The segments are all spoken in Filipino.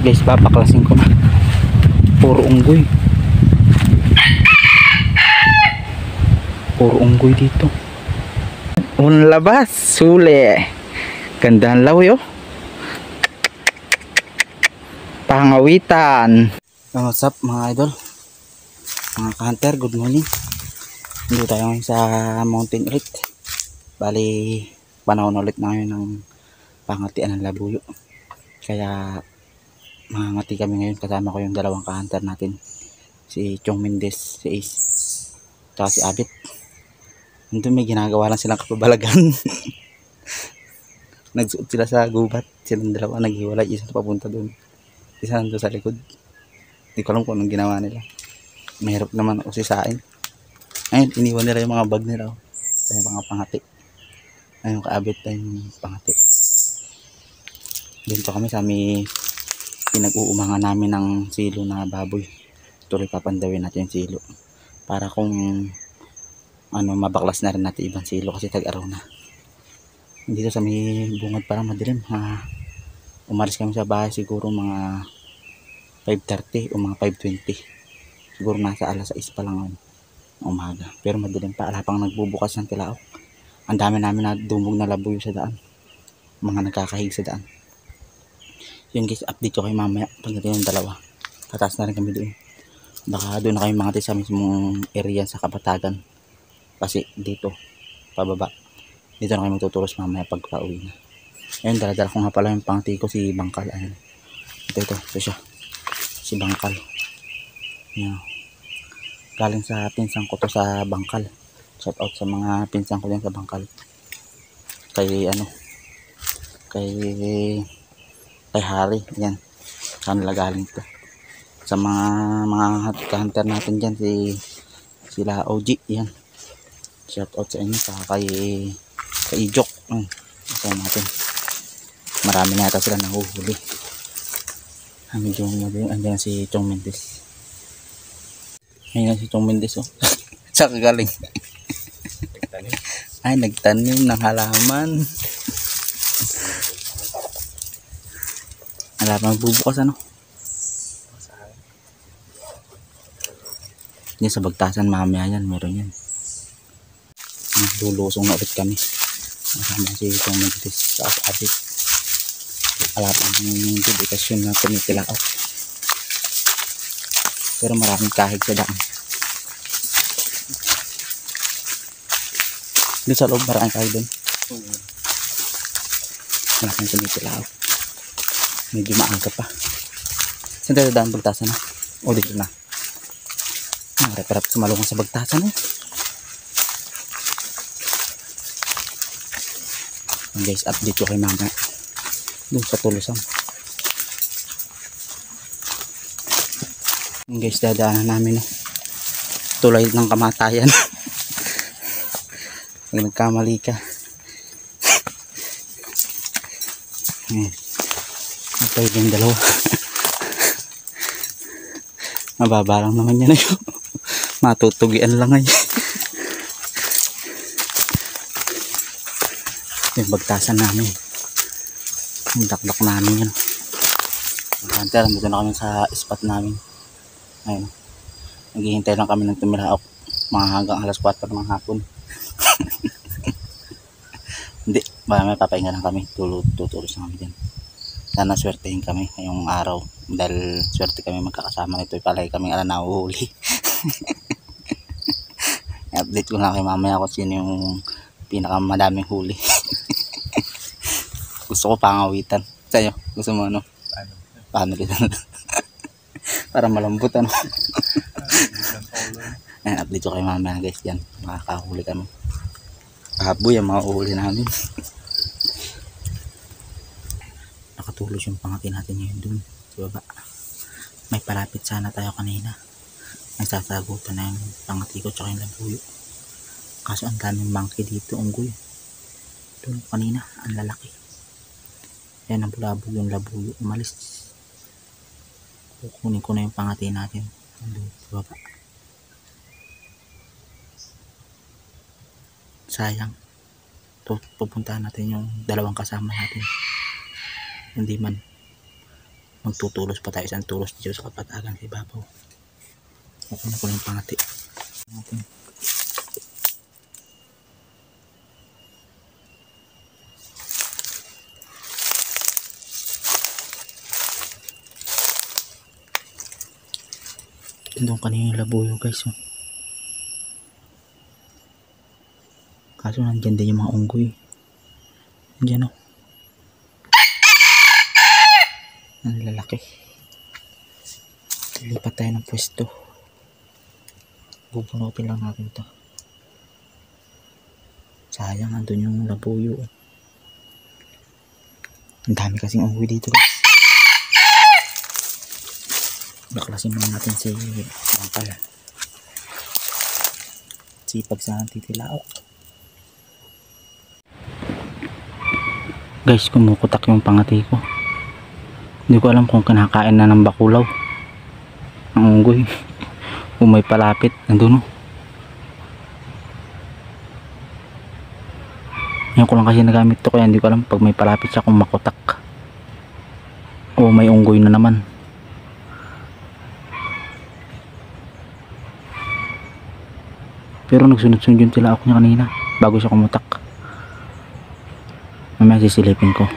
Guys, babaklasin ko na. Puro unggoy. Puro unggoy dito. Unang labas, suli. Gandahan lawi oh. Pangawitan. What's up mga idol, mga ka-hunter, good morning. Dito tayo ngayon sa mountain ulit. Bali, panahon ulit na ngayon ng pangatian ng labuyo. Kaya mangangati kami ngayon, kasama ko yung dalawang ka-hunter natin, si Chong Mendez, si Ace, tsaka si Abit. Nandun may ginagawa lang silang kapabalagan. Nagsuot sila sa gubat, silang dalawa naghiwalay, isa papunta dun, isa nandun sa likod. Hindi ko alam kung anong ginawa nila. Mahirap naman usisain. Ayun, iniwan nila yung mga bag nila. Ito yung mga pangati. Ayun, kaabit na yung pangati. Dito kami sa may pinag-uumangan namin ng silo na baboy. Tuloy papandawin natin yung silo. Para kung ano, mabaklas na rin natin ibang silo kasi tag-araw na. Dito sa may bungad parang madilim. Umalis kami sa bahay siguro mga 5:30 o mga 5:20. Siguro nasa alas 6 pa lang umaga. Pero madilim pa. Ala pang nagbubukas ng tilaok. Ang dami namin na dumog na labuyo sa daan. Mga nagkakahig sa daan. Yun guys, update ko kayo mamaya pagdating ng dalawa. Tataas na rin kami doon. Baka doon na kayo mangati sa mismong area sa Kapatagan. Kasi dito, pababa. Dito na kayo magtutulos mamaya pag pauwi na. Ayun, daladala ko nga pala yung pangti ko, si Bangkal. Ayun. Ito siya. Si Bangkal. Yan. Galing sa pinsan ko to sa Bangkal. Shout out sa mga pinsan ko din sa Bangkal. Kay Hari. Yan. Kanila galing to. Sa mga hunter natin dyan, sila OG. Yan. Shout out sa inyo. Saka kay Ijok. Sa natin. Marami na yata sila nahuhuli. Andiyan si Chong Mendez. Ayun si Chong Mendez oh. Saan ka galing? Ay, nagtanim ng halaman. Halaman bubukas ano? Yan sa bagtasan mamaya yan, meron yan. Lulusong na ulit kami. Kasama si Chong Mendez sa Abit. Wala pang dedikasyon na tumitilao. Pero maraming kahig sa daan. Doon sa loob maraming kahig doon. Wala pang tumitilao. Medyo maaga pa. Saan tayo daan bagtasan na? O dito na. Marap-rap sumalungan sa bagtasan eh. Guys, update ko kay mama doon sa tulusan. Guys, dadaanan namin tulay ng kamatayan. Pag nagkamali ka. Napay yung dalawa. Mababa lang naman yan yun. Matutugian lang ngayon. Yung bagtasan namin. Yung dakdak namin yun. Hunter, dito na kami sa spot namin. Ayun. Naghihintay lang kami ng tumilaok. Mga hanggang alas 4 ng hapon. Hindi, may papahinga lang kami. Tutulos na kami dyan. Sana swertehin kami ngayong araw. Dahil swerte kami magkakasama nito. Palagi kami nahuhuli. I-update ko lang kay mamaya kung sino yung pinakamadaming huli. Gusto ko pangawitan. Sa'yo, gusto mo ano? Paano rin? Para malambot ano. Ayan, update ko kay mamaya guys. Yan, makakahuli kami. Kahaboy ang mga uhuli namin. Nakatulos yung pangati natin ngayon dun sa baba. May palapit sana tayo kanina. Nagsasagutan na yung pangati ko tsaka yung labuyo. Kaso ang daming monkey dito, unggoy. Dun kanina, ang lalaki. Yan ang bulabog yung labuyo. Umalis. Kukunin ko na yung pangati natin. Andun sa baba. Sayang. Pupuntahan natin yung dalawang kasama natin. Hindi man magtutulos pa tayo isang tulos dito sa kapatagan sa ibabaw. Kukunin ko lang yung pangati natin. Doon kanina yung labuyo guys, oh. Kaso nandyan din yung mga unggoy. Nandyan, oh. Ang lalaki. Lipat tayo ng pwesto. Bubunutin lang natin to. Sayang, andun yung labuyo, oh. Ang dami kasing unggoy dito guys. Baklasin muna natin si Bangkal. Sipag sa titilaok. Guys, kumukutak yung pangati ko. Hindi ko alam kung kinakain na ng bakulaw ang unggoy. Kung may palapit, nandun, oh. Ngayon ko lang kasi nagamit to, kaya hindi ko alam pag may palapit siya kung makutak o may unggoy na naman. Pero nagsunod-sunod yung tilaok niya kanina bago siya kumutak. Mamaya sisilipin ko.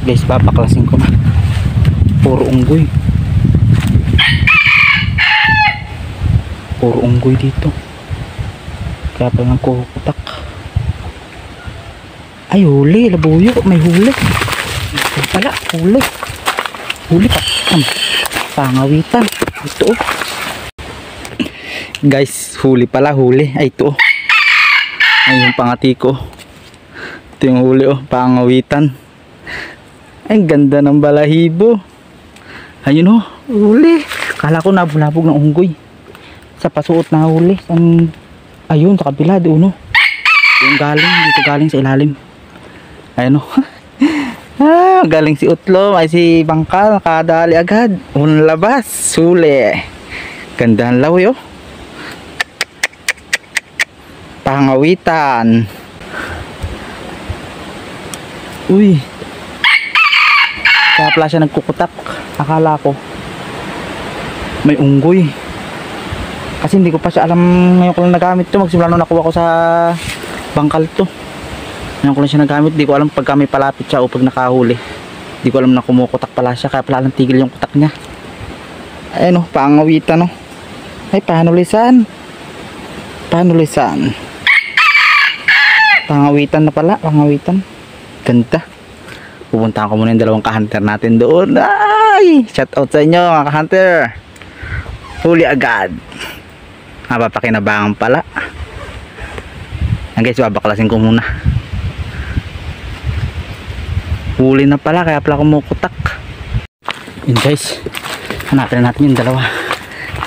Guys, babaklasin ko na. Puro unggoy. Puro unggoy dito. Kaya pa lang kukutak. Ay, huli. Labuyo. May huli. Ay pala, huli. Huli pa. Pangawitan. Ito, oh. Guys, huli pala, huli. Ay, ito, oh. Ay, yung pangati ko. Ito yung huli, oh. Pangawitan. Ay, ganda ng balahibo. Ayun, oh, huli. Kala ko nabulabog ng unggoy. Sa pasuot na huli. Ayun, sa kabila, doon, oh. Yung galing, dito galing sa ilalim. Ayun, oh. Galing si Utlo. Ay, si Bangkal, nakadali agad. Unang labas, huli. Gandahan lawi, oh. Pangawitan. Uy. Kaya pala siya nagkukutak. Akala ko may unggoy. Kasi hindi ko pa siya alam. Ngayon ko lang nagamit to. Magsimula nung nakuha ko sa Bangkal to. Ngayon ko lang siya nagamit. Hindi ko alam pagka may palapit siya o pag nakahuli. Hindi ko alam na kumukutak pala siya. Kaya pala lang tigil yung kutak niya. Ayun, oh, pangawitan, oh. Ay, panulisan. Panulisan. Pangawitan na pala. Pangawitan. Ganda. Pupuntahan ko muna yung dalawang ka-hunter natin doon. Ay! Shout out sa inyo mga ka-hunter. Huli agad. Mapapakinabangan pala. Yan guys, babaklasin ko muna. Huli na pala, kaya pala kumukutak. Yun guys, hanapin na natin yung dalawa.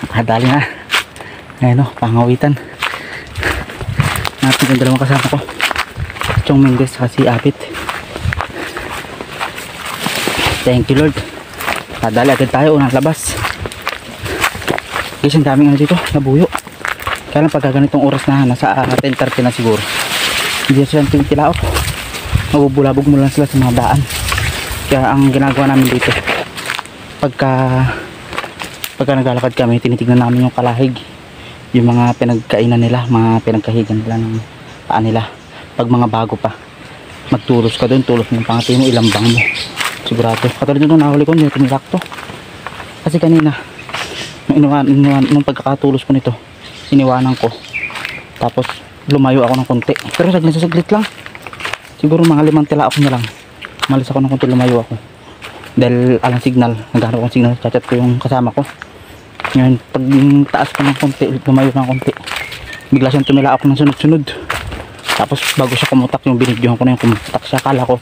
Nakadali na. Ayan, oh, pangawitan. Hanapin yung dalawang kasama ko. Chong Mendes kasi Apit. Thank you Lord. Padali agad tayo unang labas. Guys, ang daming ano dito, nabuyo. Kaya lang pagka ganitong oras na, nasa 10:30 na siguro. Hindi sila tinitilaok. Mabubulabog mo lang sila sa mga daan. Kaya ang ginagawa namin dito, pagka naglalakad kami, tinitignan namin yung kalahig. Yung mga pinagkainan nila, mga pinagkahigan nila ng paan nila. Pag mga bago pa, magtulos ka doon, tulos mo yung pangati mo, ilambang mo. Sigurado. Katulad nung nahuli ko, hindi tumilak to. Kasi kanina, nung pagkakatulos ko nito, iniwanan ko. Tapos, lumayo ako ng konti. Pero saglit lang. Siguro mga 5 tilaok na lang. Malis ako ng konti, lumayo ako. Dahil alang signal, naghanap akong signal, chat ko yung kasama ko. Ngayon, pag taas ko ng konti, lumayo ng konti. Bigla siyang tumila ako ng sunod-sunod. Tapos bago siya kumutak, yung binidyohan ko na yung kumutak siya, akala ko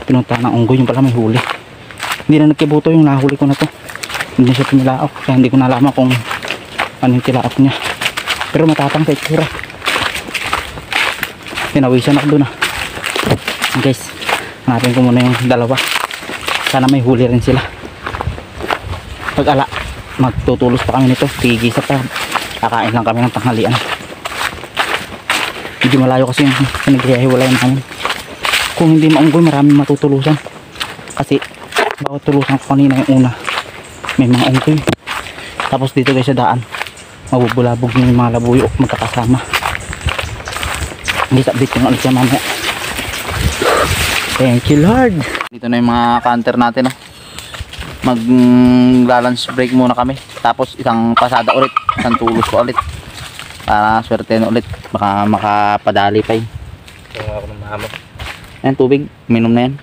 pinunta ng unggoy, yung pala may huli. Hindi na nagkibuto yung nahuli ko na to. Hindi siya tumilaok, kaya hindi ko nalaman kung ano yung tilaok niya. Pero matatang sa itsura. Pinawisan ako doon guys, hanapin ko muna yung dalawa. Sana may huli rin sila. Pag ala, magtutulos pa kami nito, tigisa pa, kakain lang kami ng tanghalian. Medyo malayo kasi yung pinaghihiwalay namin. Kung hindi maunggoy, maraming matutulusan. Kasi bawat tulusan ko kanina yung una, may mga unggoy. Tapos dito guys sa daan, mabubulabog yung mga labuyo magkakasama. Hindi update ko na ulit yan mamaya. Thank you Lord. Dito na yung mga counter natin, no? Magla-lunch break muna kami. Tapos isang pasada ulit, isang tulos ko ulit. Para swerte na ulit, baka makapadali pa yun. Kaya ako ng mama. Ayan, tubig, minom na yan.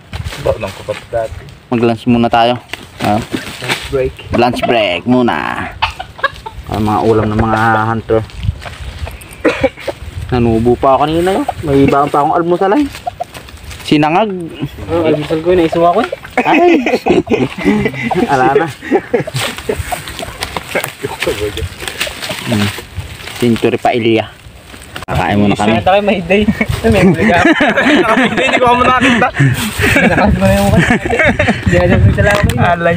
Ba't lang kapat dati? Mag-lunch muna tayo. Lunch break. Lunch break muna. Mga ulam ng mga hunter. Nanubo pa ako kanina yun. May ibang pa akong almusal ay. Sinangag. Almusal ko yun, naisuwa ko eh. Ay. Ala na. Century pa Ilya. Kakain muna kami. Saan tayo may day? May huli ka. Hindi ko mo nakakita. Nakakita mo na yung mukha. Hindi ka dyan talaga ko yun. Alay.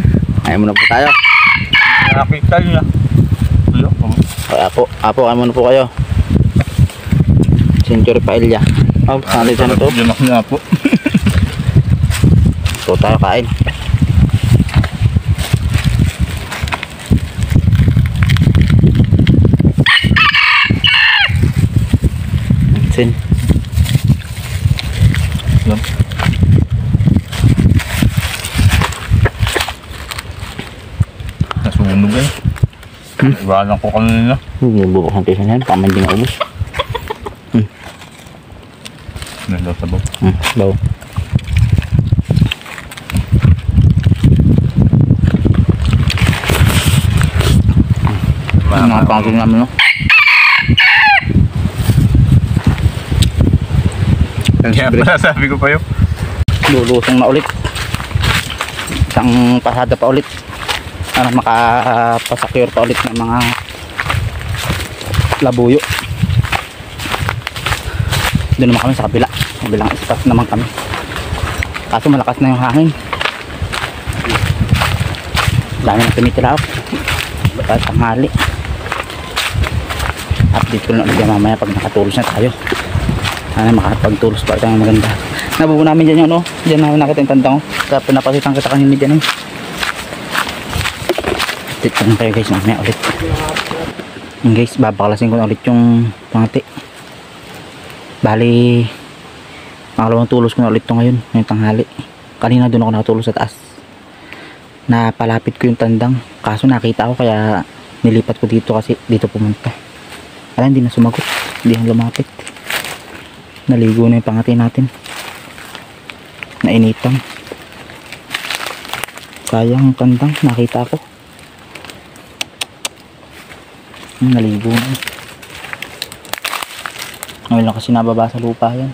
Kain muna po tayo. Nakakita niya. Apo, kain muna po kayo. Century pa Ilya. Oh, saan dito na to? Diyan ako na po. Ito tayo kain. Sin. Yan. Nasunog eh. Iwanan ko kanina. Bubukas ang tisa na yan. Paman din naubos. Naglasabog. Baw. Mga pangkin namin, no? Kaya pala sabi ko pa yun. Lulusong na ulit. Isang pasada pa ulit. Para makapasakyor pa ulit ng mga labuyo. Doon naman kami sa kabila. Kabilang spot naman kami. Kaso malakas na yung hangin. Dami na tumitilaw. Baka tanghali. Update ko lang ulit mamaya pag nakatulos na tayo. Sana makapagtulos pa tayo maganda. Nabubo namin dyan yung ano. Dyan namin nakita yung tandang ko. Kaya pinapasitan kita kanina dyan eh. Update ko lang kayo guys mamaya ulit. Yung guys, babakalasin ko na ulit yung pangati. Bali, makalawang tulos ko na ulit ito ngayon. Ngayong tanghali. Kanina doon ako nakatulos sa taas. Napalapit ko yung tandang. Kaso nakita ko kaya nilipat ko dito kasi dito pumunta. Kaya hindi na sumagot. Hindi na lumapit. Naligo na yung pangati natin. Nainitan. Sayang tandang. Nakita ko. Naligo na. Ngayon lang kasi nababa sa lupa yan.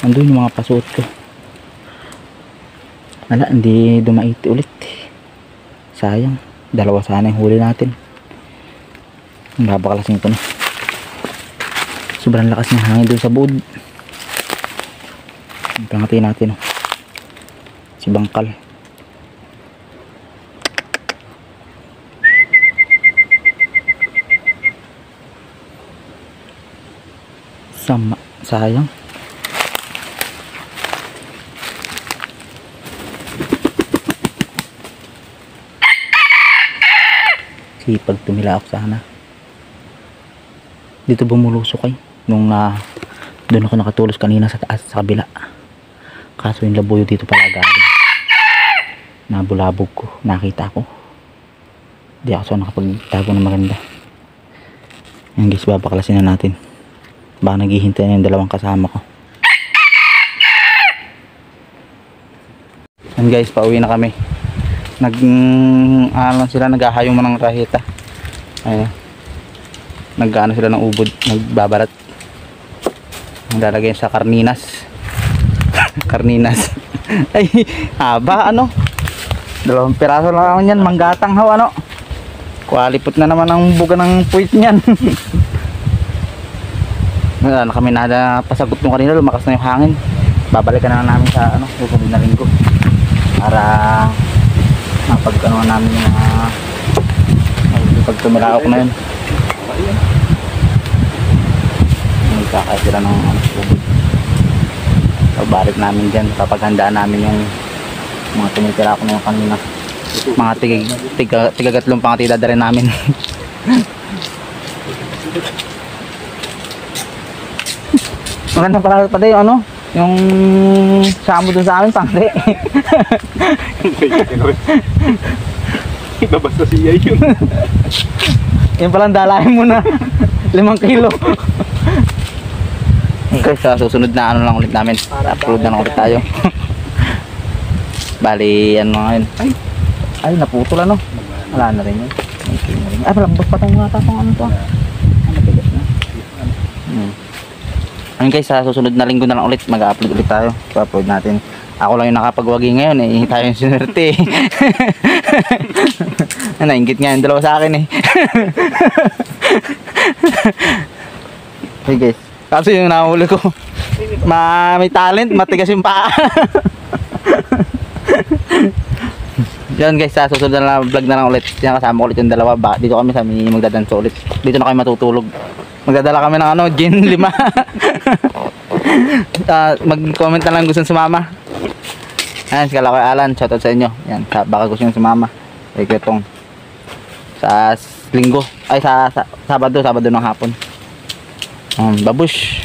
Nandun yung mga pasuot ko. Wala, hindi dumaiti ulit. Sayang. Dalawa sana yung huli natin. Babakalasin ko na. Sobrang lakas ng hangin doon sa buod. Pangatin natin, oh. Si Bangkal. Sayang. Sipag tumilaok sana. Dito bumulusok ay nung Doon ako nakatulos kanina sa taas, sa kabila. Kaso yung labuyo dito pala galing. Nabulabog ko, nakita ko. Di ako so nakapagtago na maganda. Yan guys, babaklasin na natin. Baka naghihintay na yung dalawang kasama ko. Yan guys, pauwi na kami. Sila naghahayong mo ng rahita. Ayan. Nag-ano sila ng ubod, nagbabarat. Naglalagay sa karninas. Karninas. Ay, haba ano. 2 piraso lang ako niyan, manggatang haw ano. Kualipot na naman ang buga ng puwit niyan. Wala na kami pasagot nung kanina, lumakas na yung hangin. Babalikan na namin sa susunod na linggo. Para mapag-ano namin yung pag tumilaok na yun. Nagkakaya sila ng ubod. Pagbalik namin dyan, papaghandaan namin yung mga tumitirako na yung kanina. Mga tigagatlong pangatida rin namin. Maganda pala yung yung samo dun sa amin pangre. Nabasta siya yun. Yung palang dalahin mo na 5 kilo. Okay, sa susunod na lang ulit namin. Upload na lang ulit tayo. Bali, ngayon. Ay, naputol Wala na rin yun. Ay, palambot pa itong mga tatong to. Napigas na. Ayun guys, sa susunod na linggo na lang ulit. Mag-upload ulit tayo. Pa-upload natin. Ako lang yung nakapagwagi ngayon eh. Tayo yung sinerte eh. Nainggit nga yung dalawa sa akin eh. Hey guys. Kaso yung nahuli ko. May talent, matigas yung paa. Yan guys, sa susunod na vlog na lang ulit. Yan kasama ulit yung dalawa. Dito kami sa mini magdadanso ulit. Dito na kami matutulog. Magdadala kami ng gin 5. Mag-comment na lang gusto sumama. Ayan, si Kalakoy Alan, shoutout sa inyo. Yan, baka gusto nyo sumama. Itong sa linggo, ay sa Sabado ng hapon. Babush.